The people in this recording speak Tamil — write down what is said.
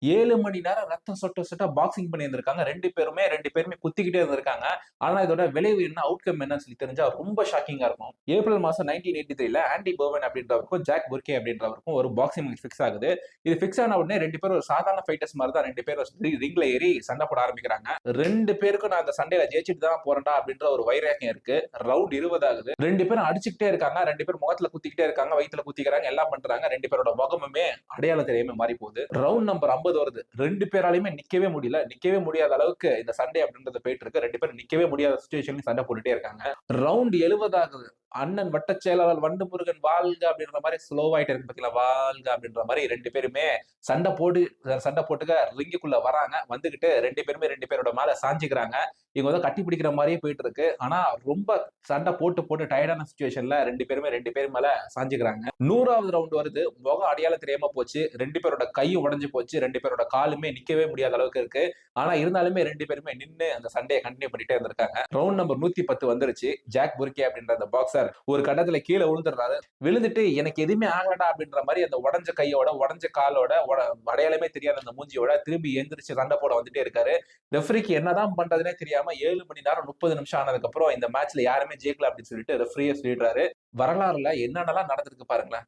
7 மணி நேரம் ரத்தம் சொட்ட சொட்ட பாக்ஸிங் பண்ணியிருந்திருக்காங்க. 2 பேருமே குத்திக்கிட்டே இருந்திருக்காங்க. ஆனா இதோட விளைவு என்ன, அவுட்கம் என்னன்னு சொல்லி தெரிஞ்சா ரொம்ப ஷாக்கிங்கா இருக்கும். ஏப்ரல் மாசம் 1983ல ஆண்டி போவன் அப்படின்றவருக்கும், ஜாக் புர்கே அப்படின்றவருக்கும் ஒரு பாக்ஸிங் மேட்ச் ஃபிக்ஸ் ஆகுது. இது ஃபிக்ஸ் ஆன உடனே 2 பேரும் ஒரு சாதாரண ஃபைட்டர்ஸ் மாரி தான் 2 பேரும் ரிங்ல ஏறி சண்டை போட ஆரம்பிக்கிறாங்க. 2 பேருக்கும் நான் அந்த சண்டையில ஜெயிச்சுட்டு தான் போறேன்டா அப்படின்ற ஒரு வைராக்கியம் இருக்கு. ரவுண்ட் 20 ஆகுது. 2 பேரும் அடிச்சுக்கிட்டே இருக்காங்க. 2 பேரும் முகத்துல குத்திக்கிட்டே இருக்காங்க, வயித்துல குத்திக்கிறாங்க, எல்லாம் பண்றாங்க. 2 பேரோட முகமுமே அடையாளம் தெரியாம மாறி போகுது. ரவுண்ட் நம்பர் 50 வருது. 2 பேராலையுமே நிக்கவே முடியல. நிக்கவே முடியாத அளவுக்கு இந்த சண்டை அப்படின்றது போயிட்டு இருக்கு. 2 பேரும் நிக்கவே முடியாத சிச்சுவேஷன்ல சண்டை போட்டுட்டே இருக்காங்க. ரவுண்ட் 70 ஆகுது. அண்ணன் வட்டச் செயலாளர் வண்டுமுருகன் வாழ்க அப்படின்ற மாதிரி ஸ்லோவாயிட்டு இருக்கு பாத்தீங்களா, வாழ்க அப்படின்ற மாதிரி 2 பேருமே சண்டை போட்டுக்க ரிங்குக்குள்ள வராங்க. வந்துகிட்டு 2 பேருமே 2 பேரோட மேல சாஞ்சுக்கிறாங்க. இவங்க வந்து கட்டி பிடிக்கிற மாதிரியே போயிட்டு இருக்கு. ஆனா ரொம்ப சண்டை போட்டு டயர்டான சிச்சுவேஷன்ல 2 பேருமே 2 பேர் மேல சாஞ்சுக்கிறாங்க. 100வது ரவுண்ட் வருது. முகம் அடையாளம் தெரியாம போச்சு. 2 பேரோட கையும் உடைஞ்சு போச்சு. 2 பேரோட காலுமே நிக்கவே முடியாத அளவுக்கு இருக்கு. ஆனா இருந்தாலுமே 2 பேருமே நின்னு அந்த சண்டையை கண்டினியூ பண்ணிட்டே இருந்திருக்காங்க. ரவுண்ட் நம்பர் 110 வந்துருச்சு. ஜாக் புர்கே அப்படின்ற அந்த பாக்ஸர் ஒரு கட்டத்துல கீழே விழுந்துடுறாரு. விழுந்துட்டு எனக்கு எதுவுமே ஆகலடா அப்படின்ற மாதிரி அந்த உடைஞ்ச கையோட, உடைஞ்ச காலோட, அடையாளமே தெரியாத அந்த மூஞ்சியோட திரும்பி எந்திரிச்சு சண்டை போட வந்துட்டே இருக்காரு. ரெஃப்ரிக்கு என்னதான் பண்றதுனே தெரியாம 7 மணி நேரம் 30 நிமிஷம் ஆனதுக்கு அப்புறம் இந்த மேட்ச்ல யாருமே ஜெயிக்கல அப்படின்னு சொல்லிட்டு ரெஃப்ரியே சொல்லிடுறாரு. வரலாறுல என்னென்னலாம் நடந்திருக்கு பாருங்களேன்.